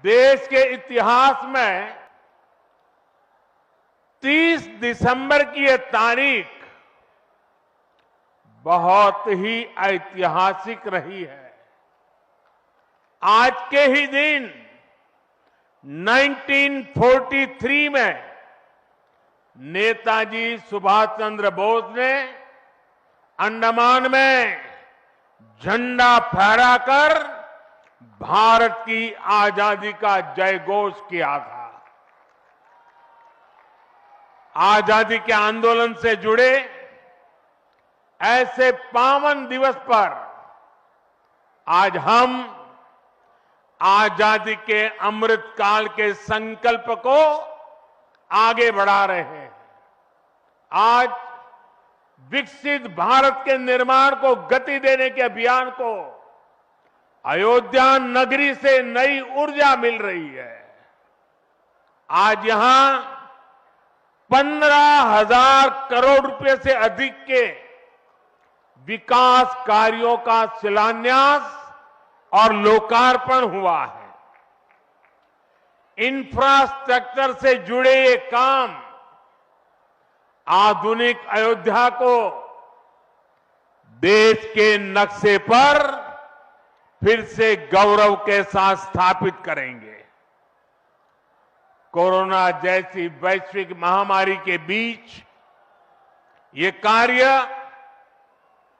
देश के इतिहास में 30 दिसंबर की यह तारीख बहुत ही ऐतिहासिक रही है। आज के ही दिन 1943 में नेताजी सुभाष चंद्र बोस ने अंडमान में झंडा फहराकर भारत की आजादी का जयघोष किया था। आजादी के आंदोलन से जुड़े ऐसे पावन दिवस पर आज हम आजादी के अमृत काल के संकल्प को आगे बढ़ा रहे हैं। आज विकसित भारत के निर्माण को गति देने के अभियान को अयोध्या नगरी से नई ऊर्जा मिल रही है। आज यहां 15,000 करोड़ रुपए से अधिक के विकास कार्यों का शिलान्यास और लोकार्पण हुआ है। इंफ्रास्ट्रक्चर से जुड़े ये काम आधुनिक अयोध्या को देश के नक्शे पर फिर से गौरव के साथ स्थापित करेंगे। कोरोना जैसी वैश्विक महामारी के बीच ये कार्य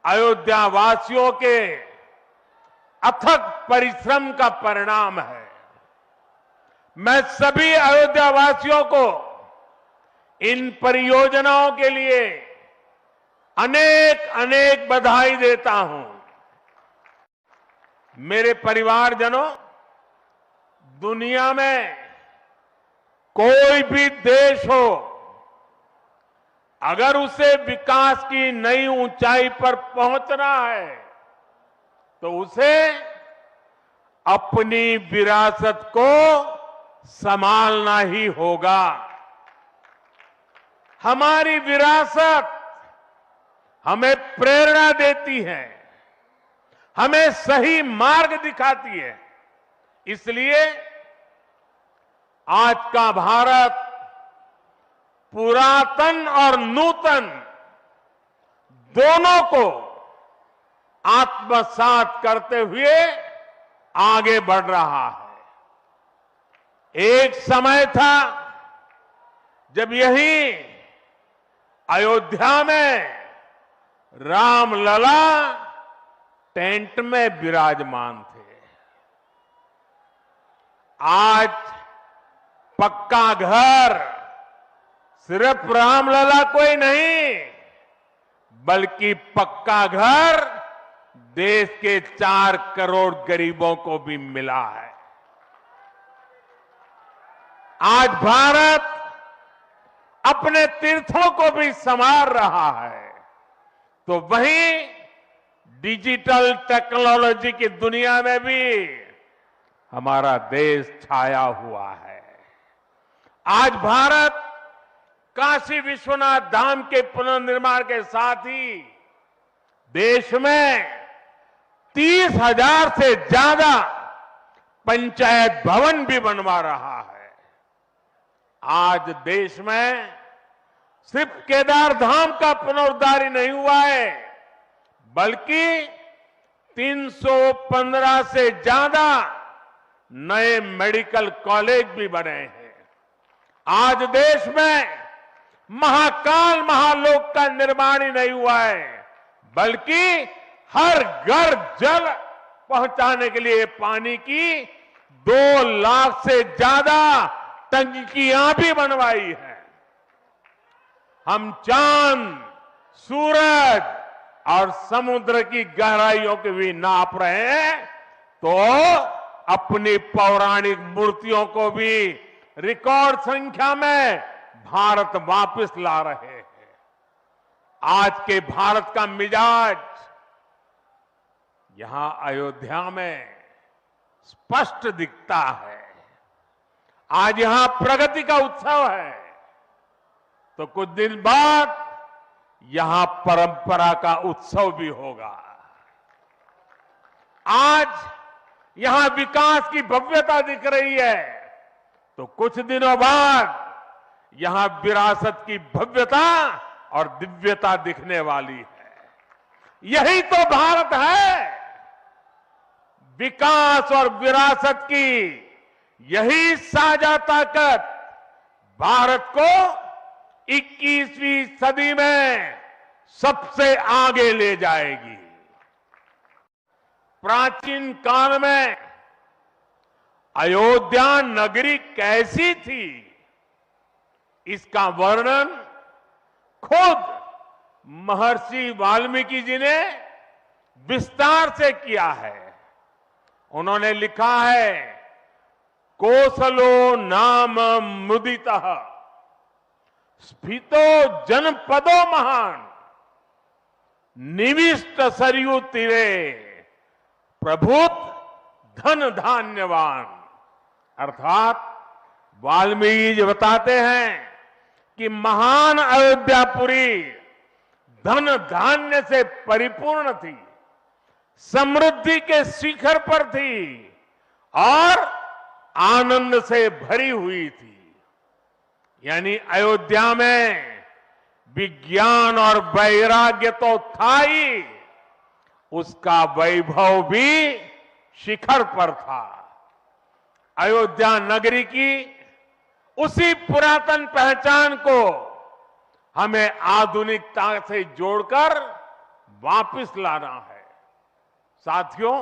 अयोध्या वासियों के अथक परिश्रम का परिणाम है। मैं सभी अयोध्या वासियों को इन परियोजनाओं के लिए अनेक अनेक बधाई देता हूं। मेरे परिवारजनों, दुनिया में कोई भी देश हो, अगर उसे विकास की नई ऊंचाई पर पहुंचना है तो उसे अपनी विरासत को संभालना ही होगा। हमारी विरासत हमें प्रेरणा देती है, हमें सही मार्ग दिखाती है। इसलिए आज का भारत पुरातन और नूतन दोनों को आत्मसात करते हुए आगे बढ़ रहा है। एक समय था जब यही अयोध्या में रामलला टेंट में विराजमान थे। आज पक्का घर सिर्फ रामलला को ही नहीं, बल्कि पक्का घर देश के 4 करोड़ गरीबों को भी मिला है। आज भारत अपने तीर्थों को भी संवार रहा है, तो वहीं डिजिटल टेक्नोलॉजी की दुनिया में भी हमारा देश छाया हुआ है। आज भारत काशी विश्वनाथ धाम के पुनर्निर्माण के साथ ही देश में 30,000 से ज्यादा पंचायत भवन भी बनवा रहा है। आज देश में सिर्फ केदार धाम का पुनरुद्धार ही नहीं हुआ है, बल्कि 315 से ज्यादा नए मेडिकल कॉलेज भी बने हैं। आज देश में महाकाल महालोक का निर्माण ही नहीं हुआ है, बल्कि हर घर जल पहुंचाने के लिए पानी की 2 लाख से ज्यादा टंकियां भी बनवाई है। हम चांद, सूरज और समुद्र की गहराइयों की भी नाप रहे हैं, तो अपनी पौराणिक मूर्तियों को भी रिकॉर्ड संख्या में भारत वापस ला रहे हैं। आज के भारत का मिजाज यहां अयोध्या में स्पष्ट दिखता है। आज यहां प्रगति का उत्सव है, तो कुछ दिन बाद यहां परंपरा का उत्सव भी होगा। आज यहां विकास की भव्यता दिख रही है, तो कुछ दिनों बाद यहां विरासत की भव्यता और दिव्यता दिखने वाली है। यही तो भारत है। विकास और विरासत की यही साझा ताकत भारत को 21वीं सदी में सबसे आगे ले जाएगी। प्राचीन काल में अयोध्या नगरी कैसी थी, इसका वर्णन खुद महर्षि वाल्मीकि जी ने विस्तार से किया है। उन्होंने लिखा है, कोसलो नाम मुदितः स्फीतो जनपदो महान निविष्ट सरयू तीरे प्रभुत धन धान्यवान। अर्थात वाल्मीकि जी बताते हैं कि महान अयोध्यापुरी धन धान्य से परिपूर्ण थी, समृद्धि के शिखर पर थी और आनंद से भरी हुई थी। यानी अयोध्या में विज्ञान और वैराग्य तो था ही, उसका वैभव भी शिखर पर था। अयोध्या नगरी की उसी पुरातन पहचान को हमें आधुनिकता से जोड़कर वापस लाना है। साथियों,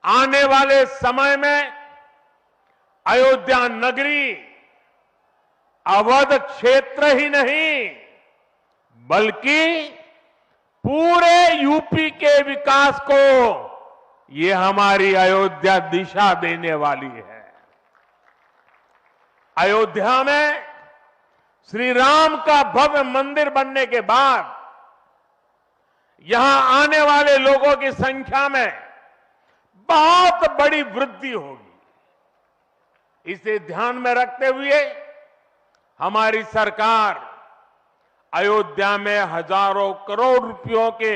आने वाले समय में अयोध्या नगरी अवध क्षेत्र ही नहीं, बल्कि पूरे यूपी के विकास को ये हमारी अयोध्या दिशा देने वाली है। अयोध्या में श्री राम का भव्य मंदिर बनने के बाद यहां आने वाले लोगों की संख्या में बहुत बड़ी वृद्धि होगी। इसे ध्यान में रखते हुए हमारी सरकार अयोध्या में हजारों करोड़ रुपयों के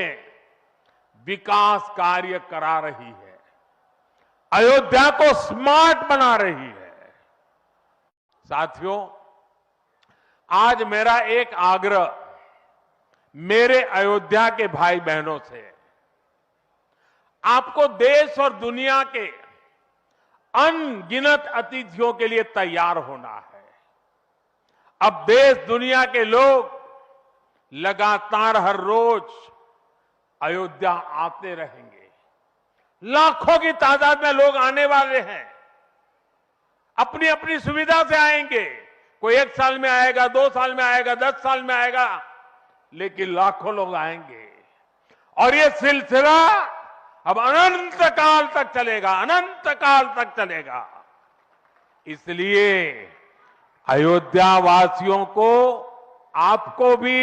विकास कार्य करा रही है, अयोध्या को स्मार्ट बना रही है। साथियों, आज मेरा एक आग्रह मेरे अयोध्या के भाई बहनों से, आपको देश और दुनिया के अनगिनत अतिथियों के लिए तैयार होना है। अब देश दुनिया के लोग लगातार हर रोज अयोध्या आते रहेंगे। लाखों की तादाद में लोग आने वाले हैं, अपनी अपनी सुविधा से आएंगे। कोई 1 साल में आएगा, 2 साल में आएगा, 10 साल में आएगा, लेकिन लाखों लोग आएंगे और ये सिलसिला अब अनंत काल तक चलेगा, अनंत काल तक चलेगा। इसलिए अयोध्या वासियों को, आपको भी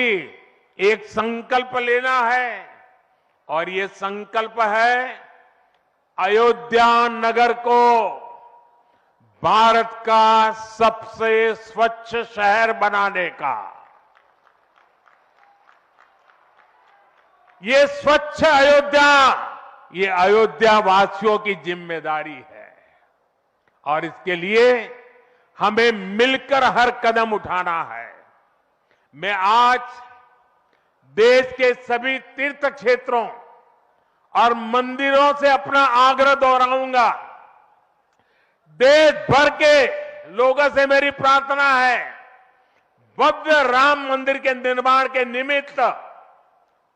एक संकल्प लेना है और ये संकल्प है अयोध्या नगर को भारत का सबसे स्वच्छ शहर बनाने का। ये स्वच्छ अयोध्या, ये अयोध्या वासियों की जिम्मेदारी है और इसके लिए हमें मिलकर हर कदम उठाना है। मैं आज देश के सभी तीर्थ क्षेत्रों और मंदिरों से अपना आग्रह दोहराऊंगा। देश भर के लोगों से मेरी प्रार्थना है, भव्य राम मंदिर के निर्माण के निमित्त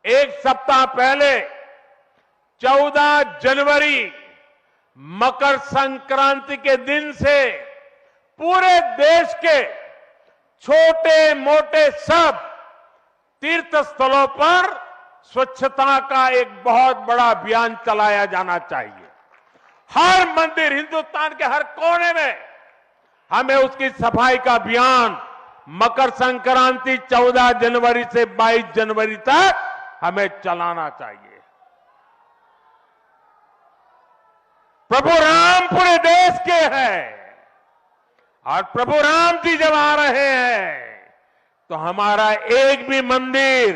1 सप्ताह पहले 14 जनवरी मकर संक्रांति के दिन से पूरे देश के छोटे मोटे सब तीर्थ स्थलों पर स्वच्छता का एक बहुत बड़ा अभियान चलाया जाना चाहिए। हर मंदिर, हिंदुस्तान के हर कोने में हमें उसकी सफाई का अभियान मकर संक्रांति 14 जनवरी से 22 जनवरी तक हमें चलाना चाहिए। प्रभु राम पूरे देश के हैं और प्रभु राम जी जब आ रहे हैं तो हमारा एक भी मंदिर,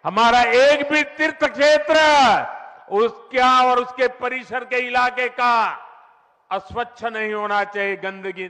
हमारा एक भी तीर्थ क्षेत्र, उसका और उसके परिसर के इलाके का अस्वच्छ नहीं होना चाहिए, गंदगी